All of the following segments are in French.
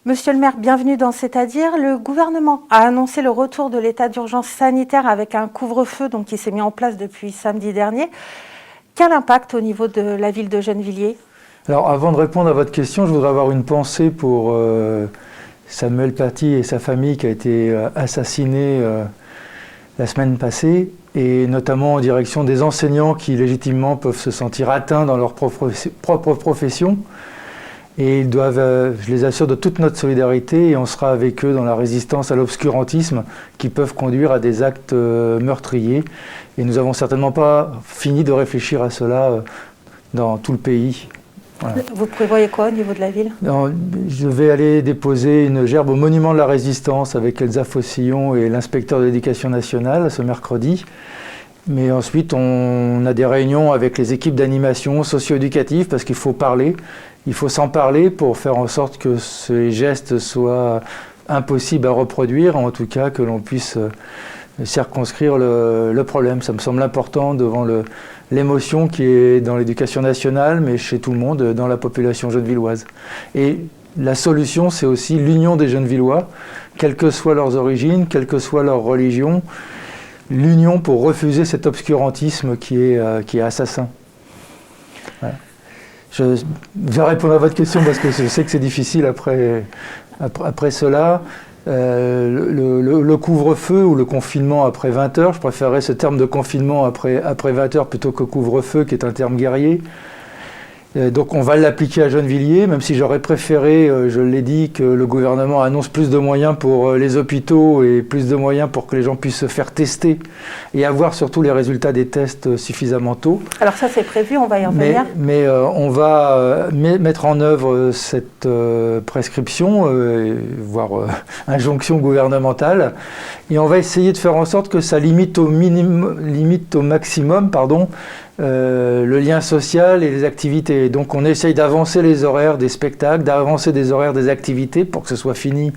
Monsieur le maire, bienvenue dans C'est-à-dire. Le gouvernement a annoncé le retour de l'état d'urgence sanitaire avec un couvre-feu qui s'est mis en place depuis samedi dernier. Quel impact au niveau de la ville de Gennevilliers ? Alors, avant de répondre à votre question, je voudrais avoir une pensée pour Samuel Paty et sa famille qui a été assassiné la semaine passée, et notamment en direction des enseignants qui légitimement peuvent se sentir atteints dans leur propre profession. Et ils doivent, je les assure, de toute notre solidarité, et on sera avec eux dans la résistance à l'obscurantisme qui peuvent conduire à des actes meurtriers. Et nous n'avons certainement pas fini de réfléchir à cela dans tout le pays. Voilà. Vous prévoyez quoi au niveau de la ville ? Je vais aller déposer une gerbe au monument de la Résistance avec Elsa Fossillon et l'inspecteur de l'Éducation nationale ce mercredi. Mais ensuite, on a des réunions avec les équipes d'animation socio-éducative parce qu'il faut parler. Il faut s'en parler pour faire en sorte que ces gestes soient impossibles à reproduire, en tout cas que l'on puisse circonscrire le problème. Ça me semble important devant l'émotion qui est dans l'éducation nationale, mais chez tout le monde, dans la population gennevilloise. Et la solution, c'est aussi l'union des Gennevillois, quelles que soient leurs origines, quelle que soit leur religion, l'union pour refuser cet obscurantisme qui est assassin. Voilà. Je vais répondre à votre question parce que je sais que c'est difficile après cela. Le couvre-feu ou le confinement après 20h, je préférerais ce terme de confinement après 20h plutôt que couvre-feu qui est un terme guerrier. Donc on va l'appliquer à Gennevilliers, même si j'aurais préféré, je l'ai dit, que le gouvernement annonce plus de moyens pour les hôpitaux et plus de moyens pour que les gens puissent se faire tester et avoir surtout les résultats des tests suffisamment tôt. Alors ça c'est prévu, on va y revenir. Mais on va mettre en œuvre cette prescription, voire injonction gouvernementale, et on va essayer de faire en sorte que ça limite au maximum, le lien social et les activités. Donc on essaye d'avancer les horaires des spectacles, d'avancer des horaires des activités pour que ce soit fini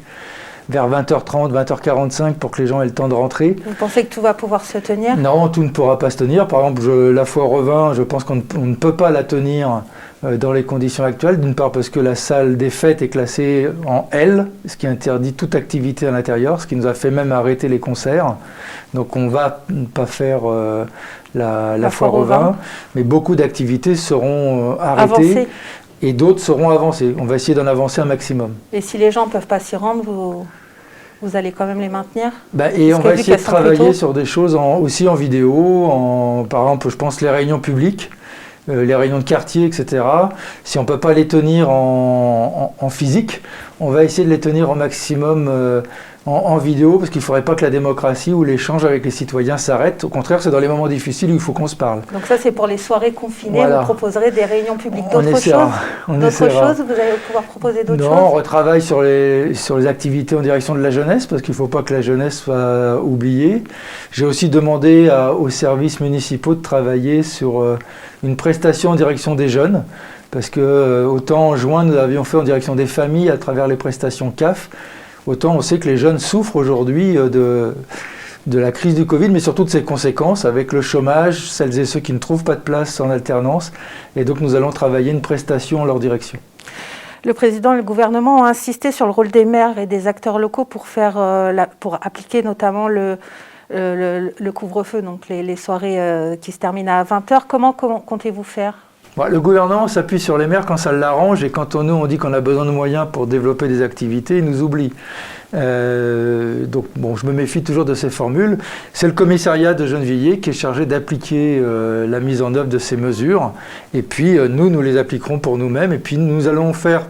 vers 20h30, 20h45 pour que les gens aient le temps de rentrer. Vous pensez que tout va pouvoir se tenir ? Non, tout ne pourra pas se tenir. Par exemple, la foire au vin, je pense qu'on ne peut pas la tenir dans les conditions actuelles. D'une part parce que la salle des fêtes est classée en L, ce qui interdit toute activité à l'intérieur, ce qui nous a fait même arrêter les concerts. Donc on ne va pas faire la foire au vin, mais beaucoup d'activités seront arrêtées. Avancées. Et d'autres seront avancées. On va essayer d'en avancer un maximum. Et si les gens ne peuvent pas s'y rendre, vous allez quand même les maintenir ? Et on va essayer de travailler sur des choses aussi en vidéo, par exemple, je pense les réunions publiques, les réunions de quartier, etc. Si on ne peut pas les tenir en physique, on va essayer de les tenir au maximum en vidéo, parce qu'il ne faudrait pas que la démocratie ou l'échange avec les citoyens s'arrête. Au contraire, c'est dans les moments difficiles où il faut qu'on se parle. Donc ça, c'est pour les soirées confinées, voilà. Vous proposerez des réunions publiques. D'autres choses, vous allez pouvoir proposer d'autres choses ? Non, on retravaille sur les activités en direction de la jeunesse, parce qu'il ne faut pas que la jeunesse soit oubliée. J'ai aussi demandé aux services municipaux de travailler sur une prestation en direction des jeunes, parce que autant en juin, nous l'avions fait en direction des familles à travers les prestations CAF, autant on sait que les jeunes souffrent aujourd'hui de la crise du Covid, mais surtout de ses conséquences, avec le chômage, celles et ceux qui ne trouvent pas de place en alternance. Et donc nous allons travailler une prestation en leur direction. Le président et le gouvernement ont insisté sur le rôle des maires et des acteurs locaux pour appliquer notamment le couvre-feu, donc les soirées qui se terminent à 20h. Comment comptez-vous faire ? Le gouvernement s'appuie sur les maires quand ça l'arrange, et quand on dit qu'on a besoin de moyens pour développer des activités, ils nous oublient. Donc je me méfie toujours de ces formules. C'est le commissariat de Gennevilliers qui est chargé d'appliquer la mise en œuvre de ces mesures, et puis nous les appliquerons pour nous-mêmes, et puis nous allons faire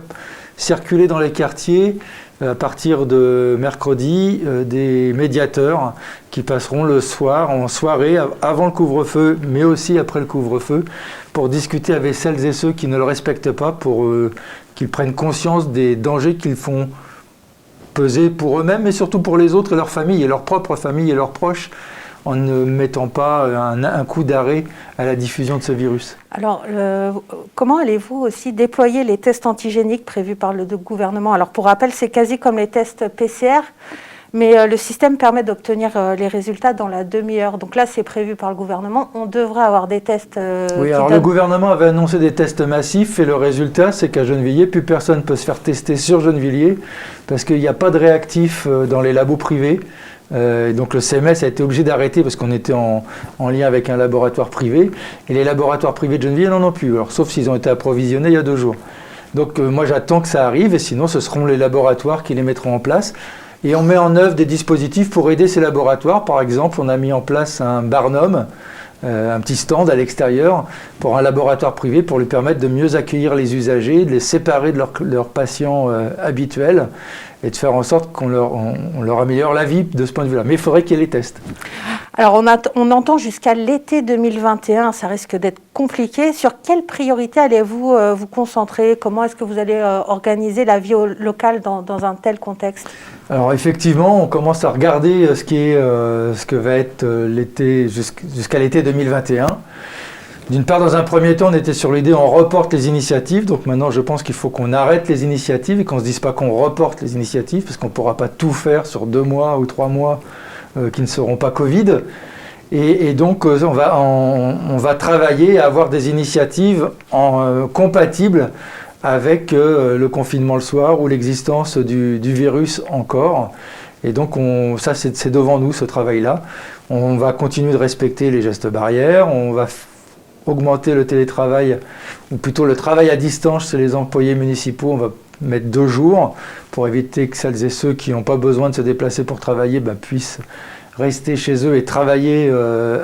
circuler dans les quartiers à partir de mercredi des médiateurs qui passeront le soir, en soirée, avant le couvre-feu, mais aussi après le couvre-feu, pour discuter avec celles et ceux qui ne le respectent pas, pour qu'ils prennent conscience des dangers qu'ils font peser pour eux-mêmes, mais surtout pour les autres et leurs familles, et leur propre famille et leurs proches, en ne mettant pas un coup d'arrêt à la diffusion de ce virus. Alors, comment allez-vous aussi déployer les tests antigéniques prévus par le gouvernement ? Alors, pour rappel, c'est quasi comme les tests PCR, Mais le système permet d'obtenir les résultats dans la demi-heure. Donc là, c'est prévu par le gouvernement. On devrait avoir des tests. Oui, alors le gouvernement avait annoncé des tests massifs et le résultat, c'est qu'à Gennevilliers, plus personne ne peut se faire tester sur Gennevilliers parce qu'il n'y a pas de réactifs dans les labos privés. Donc le CMS a été obligé d'arrêter parce qu'on était en lien avec un laboratoire privé. Et les laboratoires privés de Gennevilliers n'en ont plus, alors, sauf s'ils ont été approvisionnés il y a 2 jours. Donc moi j'attends que ça arrive et sinon ce seront les laboratoires qui les mettront en place. Et on met en œuvre des dispositifs pour aider ces laboratoires. Par exemple, on a mis en place un Barnum, un petit stand à l'extérieur pour un laboratoire privé pour lui permettre de mieux accueillir les usagers, de les séparer de leurs patients habituels et de faire en sorte qu'on leur améliore la vie de ce point de vue-là. Mais il faudrait qu'il y ait les tests. Alors on entend jusqu'à l'été 2021, ça risque d'être compliqué. Sur quelles priorités allez-vous vous concentrer? Comment est-ce que vous allez organiser la vie locale dans un tel contexte? Alors effectivement, on commence à regarder ce que va être l'été jusqu'à l'été 2021. D'une part, dans un premier temps, on était sur l'idée on reporte les initiatives. Donc maintenant, je pense qu'il faut qu'on arrête les initiatives et qu'on ne se dise pas qu'on reporte les initiatives parce qu'on ne pourra pas tout faire sur 2 mois ou 3 mois qui ne seront pas Covid. Et donc, on va travailler à avoir des initiatives compatibles avec le confinement le soir ou l'existence du virus encore. Et donc, ça, c'est devant nous, ce travail-là. On va continuer de respecter les gestes barrières, on va augmenter le télétravail, ou plutôt le travail à distance chez les employés municipaux. On va mettre 2 jours pour éviter que celles et ceux qui n'ont pas besoin de se déplacer pour travailler puissent rester chez eux et travailler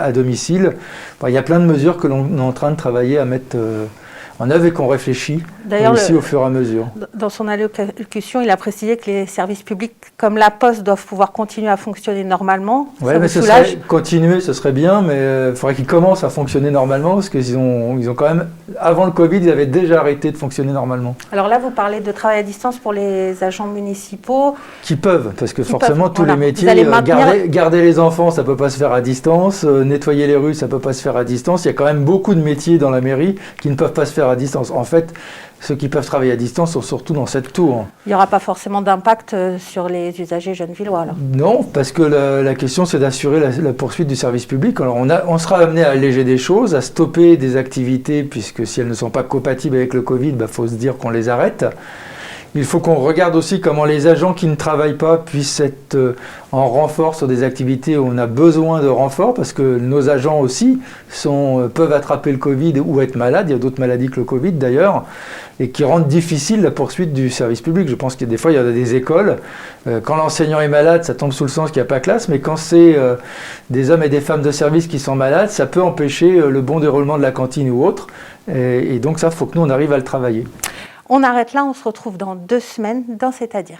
à domicile. Il y a plein de mesures que l'on est en train de travailler à mettre en œuvre et qu'on réfléchit aussi au fur et à mesure. Dans son allocution, il a précisé que les services publics comme la Poste doivent pouvoir continuer à fonctionner normalement. Oui, mais continuer, ce serait bien, mais il faudrait qu'ils commencent à fonctionner normalement parce qu'ils ont quand même, avant le Covid, ils avaient déjà arrêté de fonctionner normalement. Alors là, vous parlez de travail à distance pour les agents municipaux. Qui peuvent, parce que forcément, tous les métiers, garder les enfants, ça ne peut pas se faire à distance, nettoyer les rues, ça ne peut pas se faire à distance. Il y a quand même beaucoup de métiers dans la mairie qui ne peuvent pas se faire à distance. En fait, ceux qui peuvent travailler à distance sont surtout dans cette tour. Il n'y aura pas forcément d'impact sur les usagers gennevillois alors? Non, parce que la question c'est d'assurer la poursuite du service public. Alors on sera amené à alléger des choses, à stopper des activités, puisque si elles ne sont pas compatibles avec le Covid, faut se dire qu'on les arrête. Il faut qu'on regarde aussi comment les agents qui ne travaillent pas puissent être en renfort sur des activités où on a besoin de renfort, parce que nos agents aussi peuvent attraper le Covid ou être malades. Il y a d'autres maladies que le Covid d'ailleurs, et qui rendent difficile la poursuite du service public. Je pense que des fois, il y a des écoles, quand l'enseignant est malade, ça tombe sous le sens qu'il n'y a pas classe, mais quand c'est des hommes et des femmes de service qui sont malades, ça peut empêcher le bon déroulement de la cantine ou autre. Et donc ça, il faut que nous, on arrive à le travailler. On arrête là, on se retrouve dans 2 semaines dans C'est-à-dire.